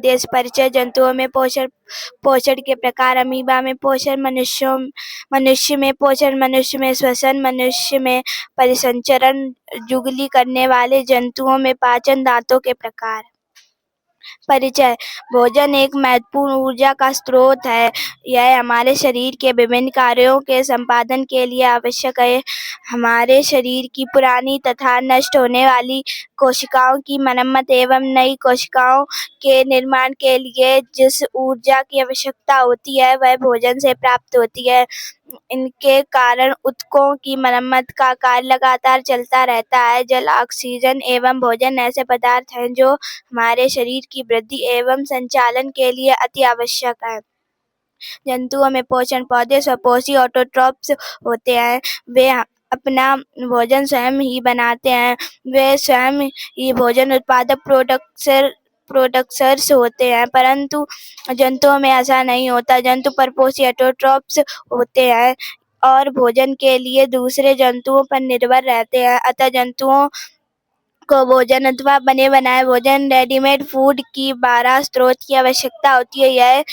उद्देश्य। परिचय। जंतुओं में पोषण के प्रकार। अमीबा में पोषण, मनुष्य में पोषण, मनुष्य में श्वसन, मनुष्य में परिसंचरण, जुगली करने वाले जंतुओं में पाचन, दांतों के प्रकार। परिचय। भोजन एक महत्वपूर्ण ऊर्जा का स्रोत है। यह हमारे शरीर के विभिन्न कार्यों के संपादन के लिए आवश्यक है। हमारे शरीर की पुरानी तथा नष्ट होने वाली कोशिकाओं की मरम्मत एवं नई कोशिकाओं के निर्माण के लिए जिस ऊर्जा की आवश्यकता होती है वह भोजन से प्राप्त होती है। इनके कारण ऊतकों की मरम्मत का कार्य लगातार चलता रहता है। जल, ऑक्सीजन एवं भोजन ऐसे पदार्थ हैं जो हमारे शरीर की वृद्धि एवं संचालन के लिए अति आवश्यक है। जंतुओं में पोषण। पौधे स्वपोषी ऑटोट्रॉफ्स होते हैं। वे अपना भोजन स्वयं ही बनाते हैं। वे स्वयं ही भोजन उत्पादक प्रोडक्टर्स होते हैं, परंतु जंतुओं में ऐसा नहीं होता। जंतु परपोषी ऑटोट्रॉफ्स होते हैं और भोजन के लिए दूसरे जंतुओं पर निर्भर रहते हैं। अतः जंतुओं को भोजन अथवा बने बनाए भोजन, रेडीमेड फूड की 12 स्रोत की आवश्यकता होती है। यह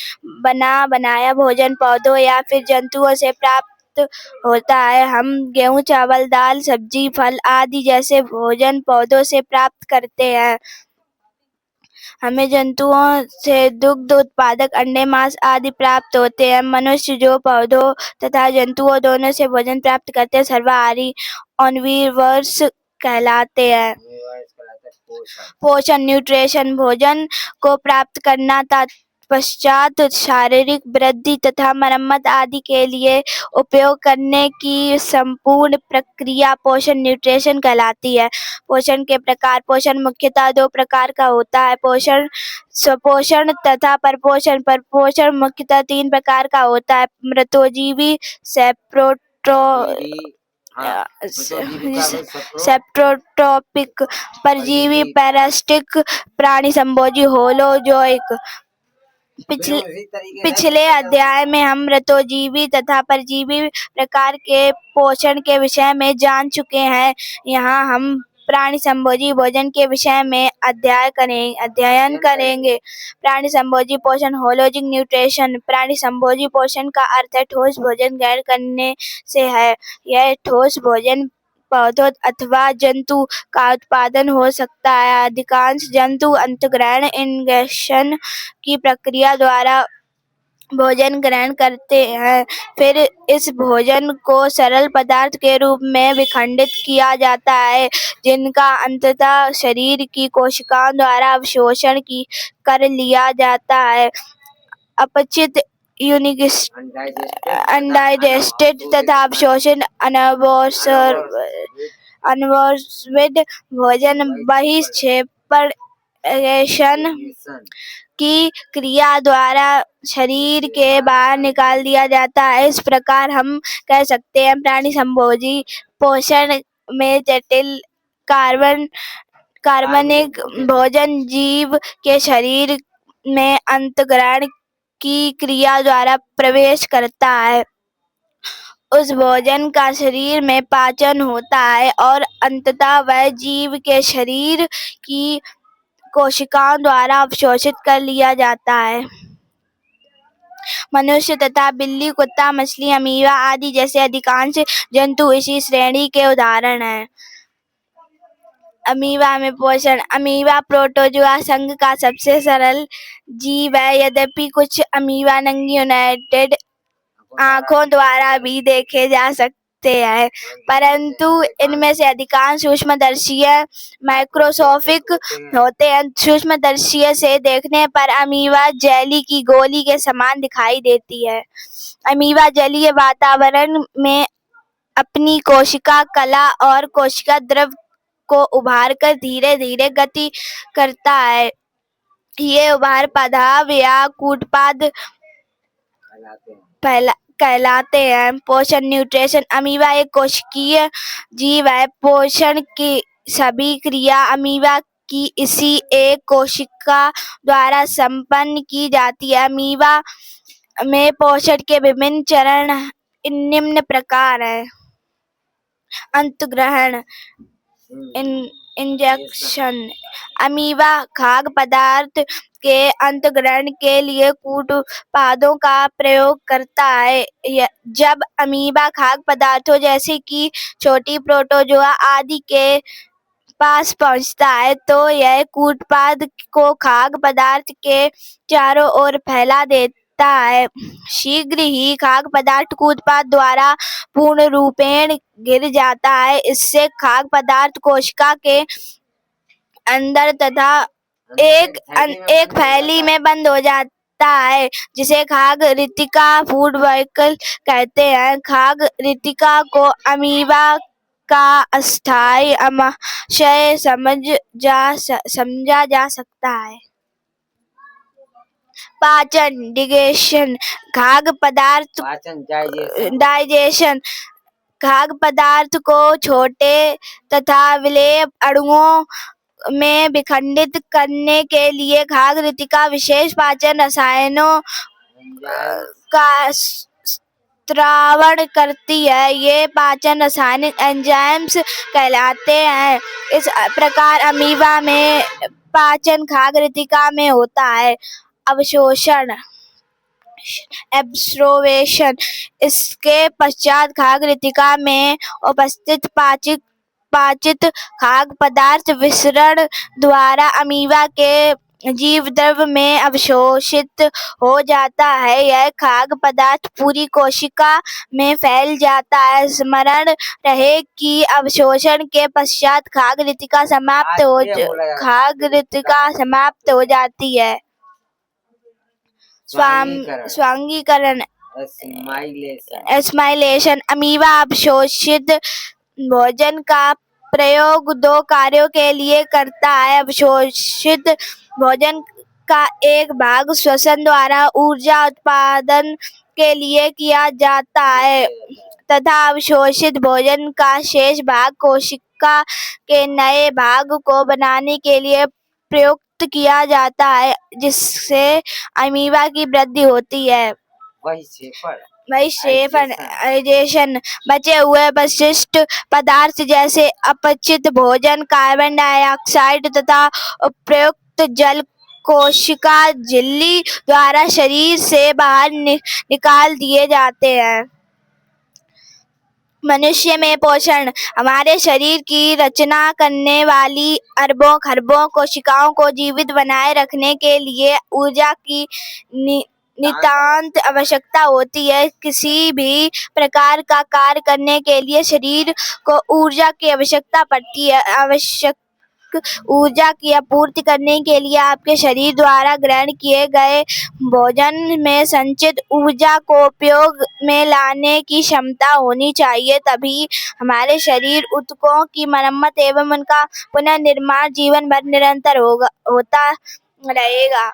बना बनाया भोजन पौधों या फिर जंतुओं से प्राप्त होता है। हम गेहूं, चावल, दाल, सब्जी, फल आदि जैसे भोजन पौधों से प्राप्त करते हैं। हमें जंतुओं से दुग्ध उत्पादक अंडे, मांस आदि प्राप्त होते हैं। मनुष्य जो पौधों तथा जंतुओं दोनों से भोजन प्राप्त करते हैं सर्वाहारी ऑमनिवोरस कहलाते हैं। पोषण। न्यूट्रिशन। भोजन को प्राप्त करना तत्पश्चात शारीरिक वृद्धि तथा मरम्मत आदि के लिए उपयोग करने की संपूर्ण प्रक्रिया पोषण न्यूट्रिशन कहलाती है। पोषण के प्रकार। पोषण मुख्यतः 2 प्रकार का होता है, पोषण, स्वपोषण तथा परपोषण। परपोषण मुख्यतः 3 प्रकार का होता है, मृतोजीवी, सेप्रोट्रोपिक परजीवी, पैरासिटिक, प्राणी संभोजी, होलोजोइक। पिछले अध्याय में हम मृतोजीवी तथा परजीवी प्रकार के पोषण के विषय में जान चुके हैं। यहाँ हम प्राणी संभोजी भोजन के विषय में अध्ययन करेंगे। प्राणी संभोजी पोषण। होलोजिक न्यूट्रिशन। प्राणी संभोजी पोषण का अर्थ है ठोस भोजन ग्रहण करने से है। यह ठोस भोजन पौधों अथवा जंतु का उत्पादन हो सकता है। अधिकांश जंतु अंतःग्रहण इंगेशन की प्रक्रिया द्वारा भोजन ग्रहण करते हैं। फिर इस भोजन को सरल पदार्थ के रूप में विखंडित किया जाता है, जिनका अंततः शरीर की कोशिकाओं द्वारा अवशोषण कर लिया जाता है। अपचित, अनडाइजेस्टेड तथा अवशोषित अनअब्सॉर्ब्ड भोजन बहिक्षेपण की क्रिया द्वारा शरीर के बाहर निकाल दिया जाता है। इस प्रकार हम कह सकते हैं प्राणी संभोजी पोषण में जटिल कार्बनिक भोजन जीव के शरीर में अंतःग्रहण की क्रिया द्वारा प्रवेश करता है। उस भोजन का शरीर में पाचन होता है और अंततः वह जीव के शरीर की कोशिकाओं द्वारा अवशोषित कर लिया जाता है। मनुष्य तथा बिल्ली, कुत्ता, मछली, अमीबा आदि जैसे अधिकांश जंतु इसी श्रेणी के उदाहरण हैं। अमीबा में पोषण। अमीबा प्रोटोजुआ संघ का सबसे सरल जीव है। यद्यपि कुछ अमीबा नंगी यूनाइटेड आंखों द्वारा भी देखे जा सकते हैं, परंतु इनमें से अधिकांश सूक्ष्मदर्शीय माइक्रोस्कोपिक होते हैं। सूक्ष्मदर्शीय से देखने पर अमीबा जेली की गोली के समान दिखाई देती है। अमीबा जलीय वातावरण में अपनी कोशिका कला और कोशिका द्रव को उभारकर धीरे धीरे गति करता है। ये उभार पदार्थ या कूटपाद कहलाते हैं। पोषण न्यूट्रिशन। अमीबा एक कोशिकीय जीव है। पोषण की सभी क्रिया अमीबा की इसी एक कोशिका द्वारा संपन्न की जाती है। अमीबा में पोषण के विभिन्न चरण निम्न प्रकार है। अंतःग्रहण। इंजेक्शन। अमीबा खाद्य पदार्थ के अंतर्ग्रहण के लिए कूट उत्पादों का प्रयोग करता है। जब अमीबा खाद्य पदार्थों जैसे कि छोटी प्रोटोजोआ आदि के पास पहुंचता है तो यह कूटपाद को खाद्य पदार्थ के चारों ओर फैला देता है। शीघ्र ही खाद्य पदार्थ कूटपाद द्वारा पूर्ण रूपेण गिर जाता है। इससे खाद्य पदार्थ कोशिका के अंदर तथा एक थैली में बंद हो जाता है, जिसे खाद्य रितिका फूड वेहिकल कहते हैं। खाद्य रितिका को अमीबा का अस्थायी आमाशय समझा जा सकता है। पाचन डिजेशन। खाद्य पदार्थ डाइजेशन खाद्य पदार्थ को छोटे तथा विलेय अणुओं में विखंडित करने के लिए खाद्य रितिका विशेष पाचन रसायनों का स्त्रावण करती है। ये पाचन रसायन एंजाइम्स कहलाते हैं। इस प्रकार अमीबा में पाचन खाद्य रितिका में होता है। अवशोषण एब्सोर्प्शन। इसके पश्चात खाद्य रितिका में उपस्थित पाचित खाद्य पदार्थ विसरण द्वारा अमीबा के जीवद्रव्य में अवशोषित हो जाता है। यह खाद्य पदार्थ पूरी कोशिका में फैल जाता है। स्मरण रहे कि अवशोषण के पश्चात खाद्य रितिका समाप्त हो जाती है। स्वांगीकरण एस्माइलेशन। अमीबा अवशोषित भोजन का प्रयोग दो कार्यों के लिए करता है। अवशोषित भोजन का एक भाग श्वसन द्वारा ऊर्जा उत्पादन के लिए किया जाता है तथा अवशोषित भोजन का शेष भाग कोशिका के नए भाग को बनाने के लिए प्रयुक्त किया जाता है, जिससे अमीबा की वृद्धि होती है। डाइजेशन। बचे हुए अपशिष्ट पदार्थ जैसे अपचित भोजन, कार्बन डाइऑक्साइड तथा उपयुक्त जल कोशिका झिल्ली द्वारा शरीर से बाहर निकाल दिए जाते हैं। मनुष्य में पोषण। हमारे शरीर की रचना करने वाली अरबों खरबों कोशिकाओं को जीवित बनाए रखने के लिए ऊर्जा की नितांत आवश्यकता होती है। किसी भी प्रकार का कार्य करने के लिए शरीर को ऊर्जा की आवश्यकता पड़ती है। आवश्यक ऊर्जा की आपूर्ति करने के लिए आपके शरीर द्वारा ग्रहण किए गए भोजन में संचित ऊर्जा को उपयोग में लाने की क्षमता होनी चाहिए। तभी हमारे शरीर ऊतकों की मरम्मत एवं उनका पुनर्निर्माण जीवन भर निरंतर होता रहेगा।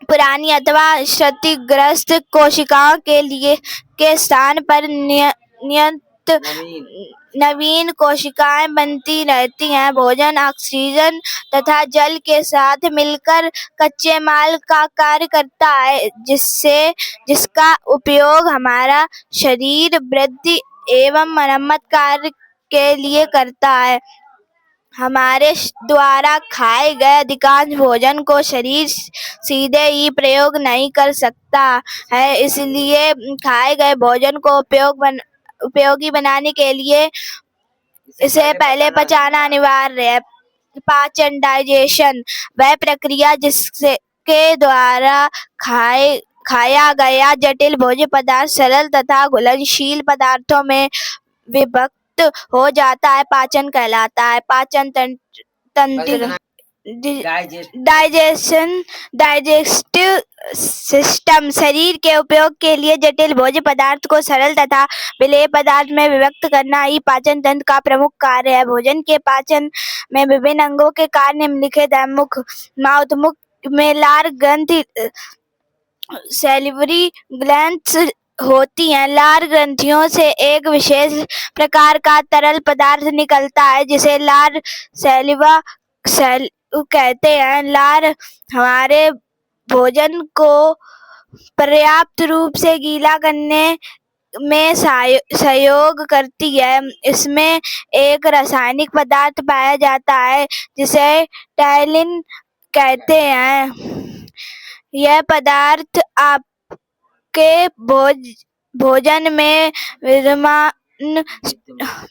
पुरानी अथवा क्षतिग्रस्त कोशिकाओं के स्थान पर नवीन कोशिकाएं बनती रहती हैं। भोजन ऑक्सीजन तथा जल के साथ मिलकर कच्चे माल का कार्य करता है, जिसका उपयोग हमारा शरीर वृद्धि एवं मरम्मत कार्य के लिए करता है। हमारे द्वारा खाए गए अधिकांश भोजन को शरीर सीधे ही प्रयोग नहीं कर सकता है, इसलिए खाए गए भोजन को उपयोगी बनाने के लिए इसे पहले पचाना अनिवार्य है। पाचन डाइजेशन वह प्रक्रिया जिसके द्वारा खाया गया जटिल भोज्य पदार्थ सरल तथा घुलनशील पदार्थों में विभक्त हो जाता है, पाचन कहलाता है। पाचन तंत्र डाइजेस्टिव सिस्टम शरीर के उपयोग के लिए जटिल भोज्य पदार्थ को सरल तथा विलेय पदार्थ में विभक्त करना ही पाचन तंत्र का प्रमुख कार्य है। भोजन के पाचन में विभिन्न अंगों के कार्य निम्नलिखित है। मुख में लार ग्रंथि सैलिवरी ग्लैंड्स होती हैं। लार ग्रंथियों से एक विशेष प्रकार का तरल पदार्थ निकलता है, जिसे लार सैलिवा कहते हैं। लार हमारे भोजन को पर्याप्त रूप से गीला करने में सहयोग करती है। इसमें एक रासायनिक पदार्थ पाया जाता है जिसे टैलिन कहते हैं। यह पदार्थ आपके भोजन में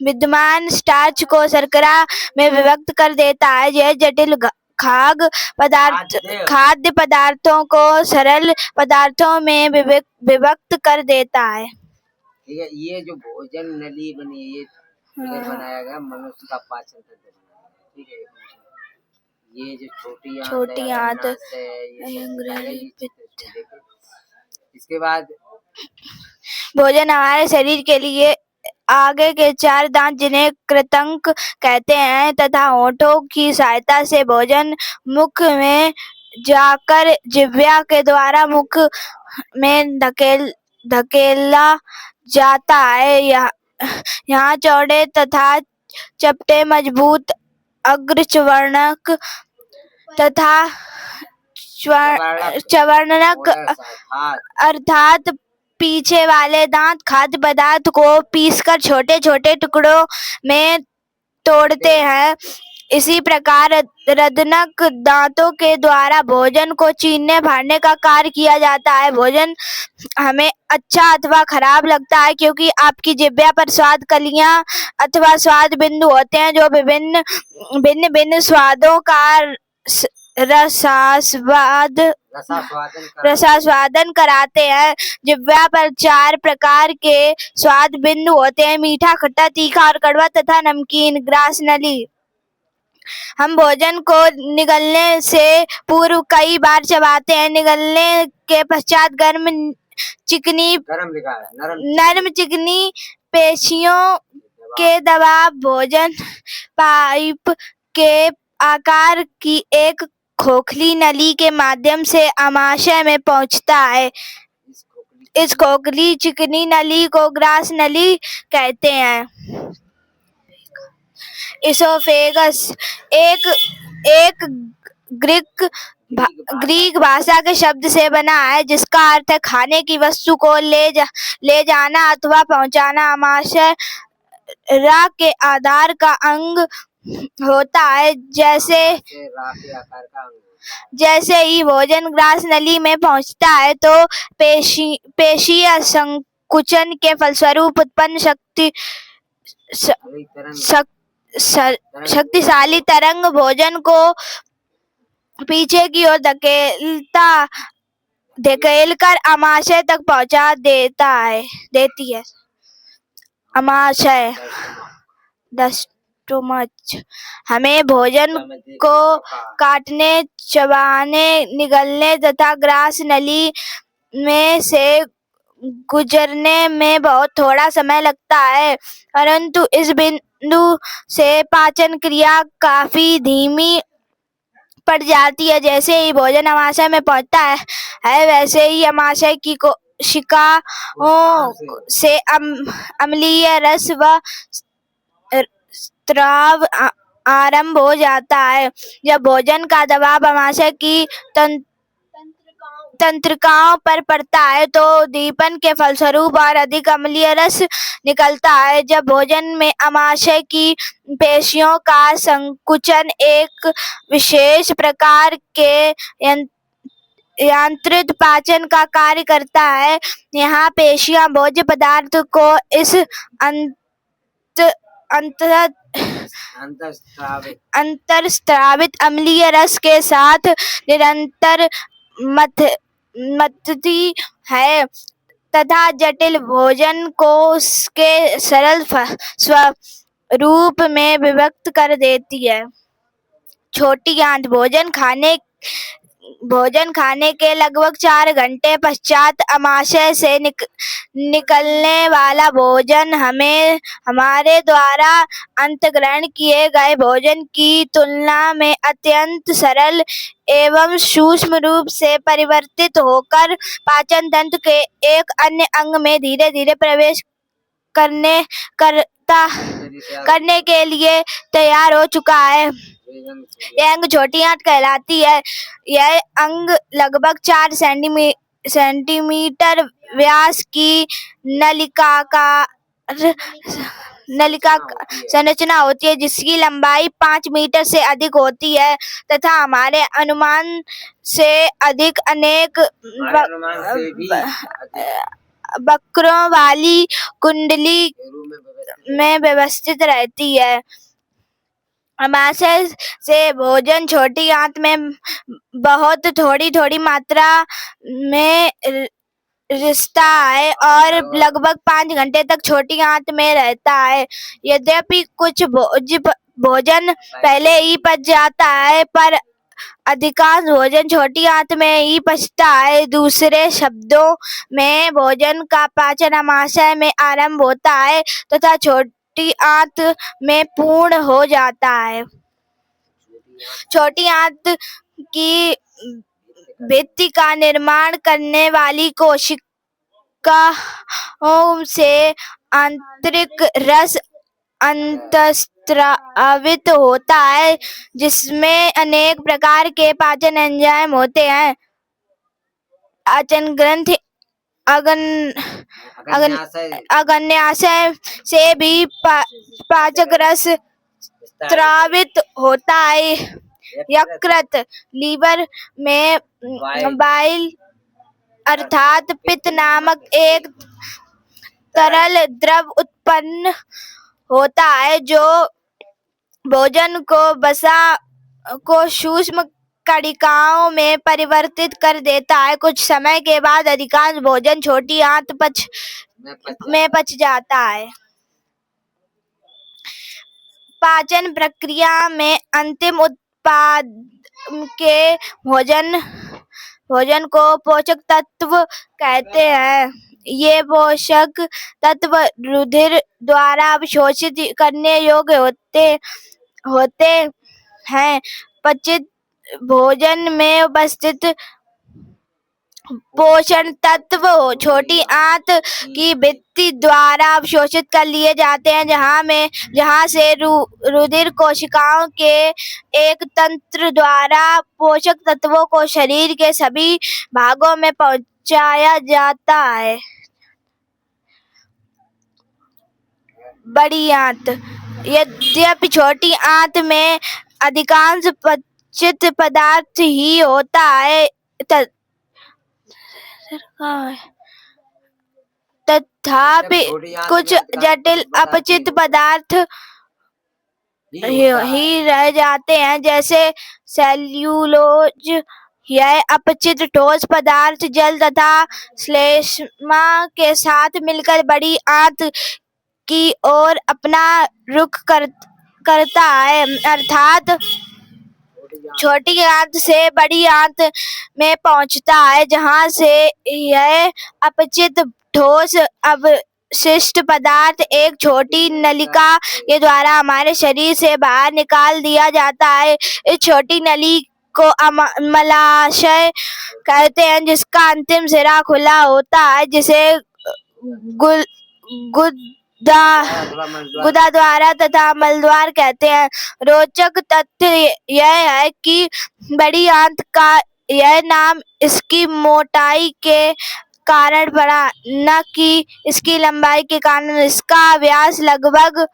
विद्यमान स्टार्च को शर्करा में विभक्त कर देता है। यह जटिल खाद्य पदार्थों को सरल पदार्थों में विभक्त कर देता है। ठीक है, ये जो भोजन नली बनी है, ये बनाया गया मनुष्य का पाचन तंत्र। ठीक है, ये जो छोटी आंत इसके बाद भोजन हमारे शरीर के लिए आगे के 4 दांत जिन्हें कृंतक कहते हैं तथा होठों की सहायता से भोजन मुख में जाकर जिह्वा के द्वारा मुख में धकेला जाता है। यहाँ चौड़े तथा चपटे मजबूत अग्रचर्वणक तथा चर्वणक अर्थात पीछे वाले दांत खाद्य पदार्थ को पीसकर छोटे छोटे टुकड़ों में तोड़ते हैं। इसी प्रकार रदनक दांतों के द्वारा भोजन को चीरने फाड़ने का कार्य किया जाता है। भोजन हमें अच्छा अथवा खराब लगता है क्योंकि आपकी जिह्वा पर स्वाद कलियां अथवा स्वाद बिंदु होते हैं जो भिन्न स्वादों का रसास्वादन कराते हैं। जिह्वा पर 4 प्रकार के स्वाद बिंदु होते हैं: मीठा, खट्टा, तीखा और कड़वा तथा नमकीन। ग्रास नली हम भोजन को निगलने से पूर्व कई बार चबाते हैं। निगलने के पश्चात नरम चिकनी पेशियों के दबाव भोजन पाइप के आकार की एक खोखली नली के माध्यम से आमाशय में पहुंचता है। इस खोखली चिकनी नली को ग्रास नली कहते हैं। इसोफेगस एक ग्रीक भाषा के शब्द से बना है जिसका अर्थ है खाने की वस्तु को ले जाना अथवा पहुंचाना। आमाशय रा के आधार का अंग होता है। जैसे ही भोजन ग्रास नली में पहुंचता है तो पेशीय संकुचन के फलस्वरूप उत्पन्न शक्तिशाली तरंग भोजन को पीछे की ओर धकेलकर आमाशय तक पहुंचा देती है। आमाशय हमें भोजन को काटने, चबाने, निगलने तथा ग्रास नली में से गुजरने में बहुत थोड़ा समय लगता है, परंतु इस बिंदु से पाचन क्रिया काफी धीमी पड़ जाती है। जैसे ही भोजन आमाशय में पहुंचता है वैसे ही आमाशय की कोशिकाओं से अम्लीय रस व स्राव आरंभ हो जाता है। जब भोजन का दबाव आमाशय की तंत्रिकाओं पर पड़ता है तो दीपन के फलस्वरूप और अधिक अम्लीय रस निकलता है। जब भोजन में आमाशय की पेशियों का संकुचन एक विशेष प्रकार के यांत्रिक पाचन का कार्य करता है, यहाँ पेशियां भोज्य पदार्थ को इस अंतरस्रावित अम्लीय रस के साथ निरंतर मथती है तथा जटिल भोजन को उसके सरल स्वरूप में विभक्त कर देती है। छोटी आंत भोजन खाने के लगभग 4 घंटे पश्चात आमाशय से निकलने वाला भोजन हमारे द्वारा अंतःग्रहण किए गए भोजन की तुलना में अत्यंत सरल एवं सूक्ष्म रूप से परिवर्तित होकर पाचन तंत्र के एक अन्य अंग में धीरे धीरे प्रवेश करने के लिए तैयार हो चुका है। यह अंग छोटी आंत कहलाती है। यह अंग लगभग 4 सेंटीमीटर सेंटीमीटर व्यास की नलिका संरचना होती है, जिसकी लंबाई 5 मीटर से अधिक होती है तथा हमारे अनुमान से अधिक अनेक वक्रों वाली कुंडली में व्यवस्थित रहती है। अमाशय से भोजन छोटी आंत में बहुत थोड़ी मात्रा में रिश्ता है और लगभग 5 घंटे तक छोटी आंत में रहता है। यद्यपि कुछ भोजन पहले ही पच जाता है, पर अधिकांश भोजन छोटी आंत में ही पचता है। दूसरे शब्दों में भोजन का पाचन अमाशय में आरंभ होता है तथा छोटी आंत में पूर्ण हो जाता है। छोटी आंत की भित्ति का निर्माण करने वाली कोशिकाओं से आंतरिक रस अंतस्त्रावित होता है, जिसमें अनेक प्रकार के पाचन एंजाइम होते हैं। पाचन ग्रंथि अग्न्याशय से भी पाचक रस स्रावित होता है। यकृत लीवर में बाइल अर्थात पित्त नामक एक तरल द्रव उत्पन्न होता है, जो भोजन को वसा को सूक्ष्म कणिकाओं में परिवर्तित कर देता है। कुछ समय के बाद अधिकांश भोजन छोटी आंत में पच जाता है। पाचन प्रक्रिया में अंतिम उत्पाद के भोजन को पोषक तत्व कहते हैं। ये पोषक तत्व रुधिर द्वारा अवशोषित करने योग्य होते हैं। पचित भोजन में उपस्थित पोषण तत्व छोटी आंत की भित्ति द्वारा अवशोषित कर लिए जाते हैं, जहां से रुधिर कोशिकाओं के एक तंत्र द्वारा पोषक तत्वों को शरीर के सभी भागों में पहुंचाया जाता है। बड़ी आंत। यद्यपि छोटी आंत में अधिकांश पचित पदार्थ ही होता है, तथापि कुछ जटिल अपचित पदार्थ ही रह जाते हैं, जैसे सेल्यूलोज। यह अपचित ठोस पदार्थ जल तथा श्लेष्मा के साथ मिलकर बड़ी आंत की ओर अपना रुख करता है, अर्थात छोटी आंत से बड़ी आंत में पहुंचता है, जहां से यह अपचित ठोस अवशिष्ट पदार्थ एक छोटी नलिका के द्वारा हमारे शरीर से बाहर निकाल दिया जाता है। इस छोटी नली को मलाशय कहते हैं, जिसका अंतिम सिरा खुला होता है, जिसे गुदा द्वारा तथा मलद्वार कहते हैं। रोचक तथ्य यह है कि बड़ी आंत का यह नाम इसकी मोटाई के कारण पड़ा, न कि इसकी लंबाई के कारण। इसका व्यास लगभग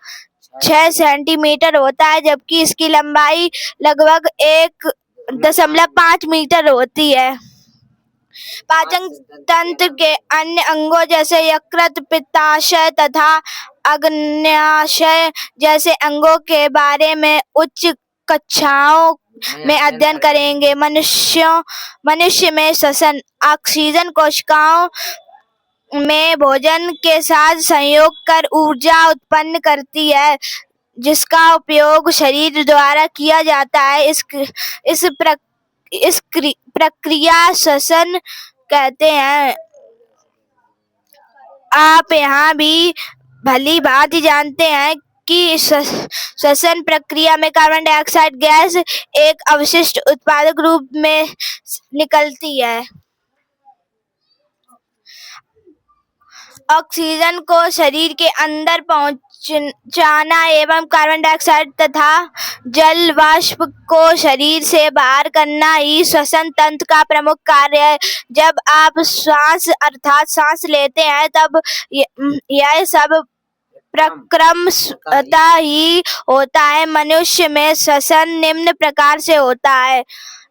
6 सेंटीमीटर होता है, जबकि इसकी लंबाई लगभग 1.5 मीटर होती है। पाचन तंत्र के अन्य अंगों जैसे यकृत, पित्ताशय तथा अग्न्याशय जैसे अंगों के बारे में उच्च कक्षाओं में अध्ययन करेंगे। मनुष्य में श्वसन ऑक्सीजन कोशिकाओं में भोजन के साथ संयोग कर ऊर्जा उत्पन्न करती है, जिसका उपयोग शरीर द्वारा किया जाता है। इस प्रक्रिया श्वसन कहते हैं। आप यहाँ भी भली भांति जानते हैं कि श्वसन प्रक्रिया में कार्बन डाइऑक्साइड गैस एक अवशिष्ट उत्पादक रूप में निकलती है। ऑक्सीजन को शरीर के अंदर जाना एवं कार्बन डाइऑक्साइड तथा जल वाष्प को शरीर से बाहर करना ही श्वसन तंत्र का प्रमुख कार्य है। जब आप श्वास अर्थात सांस लेते हैं तब यह सब प्रक्रमतः ही होता है। मनुष्य में श्वसन निम्न प्रकार से होता है।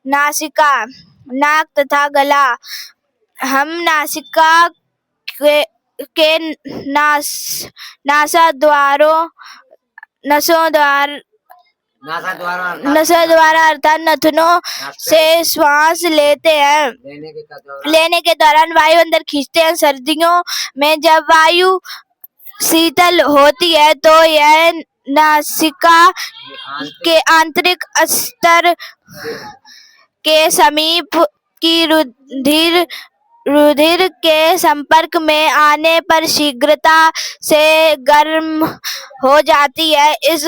नासिका, नाक तथा गला। हम नासिका के नसों द्वारा अर्थात नथुनों से श्वास लेते हैं। लेने के दौरान वायु अंदर खींचते हैं। सर्दियों में जब वायु शीतल होती है तो यह नासिका के आंतरिक स्तर के समीप की रुधिर के संपर्क में आने पर शीघ्रता से गर्म हो जाती है। इस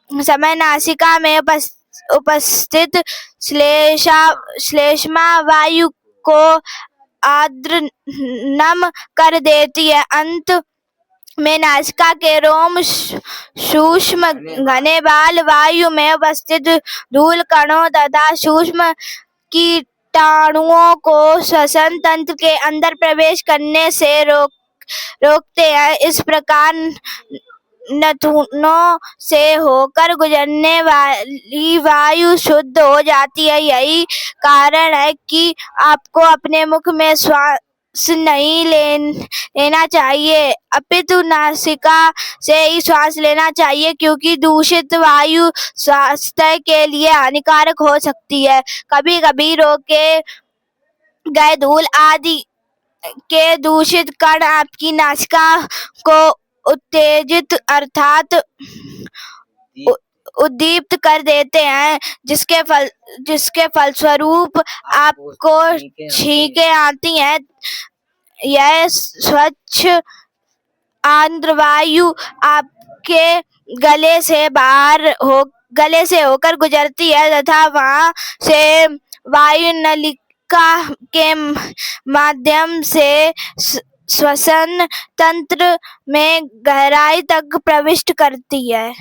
समय नासिका में उपस्थित श्लेष्मा वायु को आर्द्र नम कर देती है। अंत में नासिका के रोम सूक्ष्म घने बाल वायु में उपस्थित धूल कणों तथा सूक्ष्म कीटाणुओं को श्वसन तंत्र के अंदर प्रवेश करने से रोकते हैं। इस प्रकार नथुनों से होकर गुजरने वाली वायु शुद्ध हो जाती है। यही कारण है कि आपको अपने मुख में श्वास नहीं लेना चाहिए, अपितु नासिका से ही श्वास लेना चाहिए, क्योंकि दूषित वायु स्वास्थ्य के लिए हानिकारक हो सकती है। कभी कभी रोके गए धूल आदि के दूषित कण आपकी नासिका को उत्तेजित अर्थात उद्दीप्त कर देते हैं, जिसके फलस्वरूप आपको छींकें आती हैं। यह स्वच्छ आर्द्र वायु आपके गले से होकर गुजरती है तथा वहां से वायु नलिका के माध्यम से श्वसन तंत्र में गहराई तक प्रविष्ट करती है।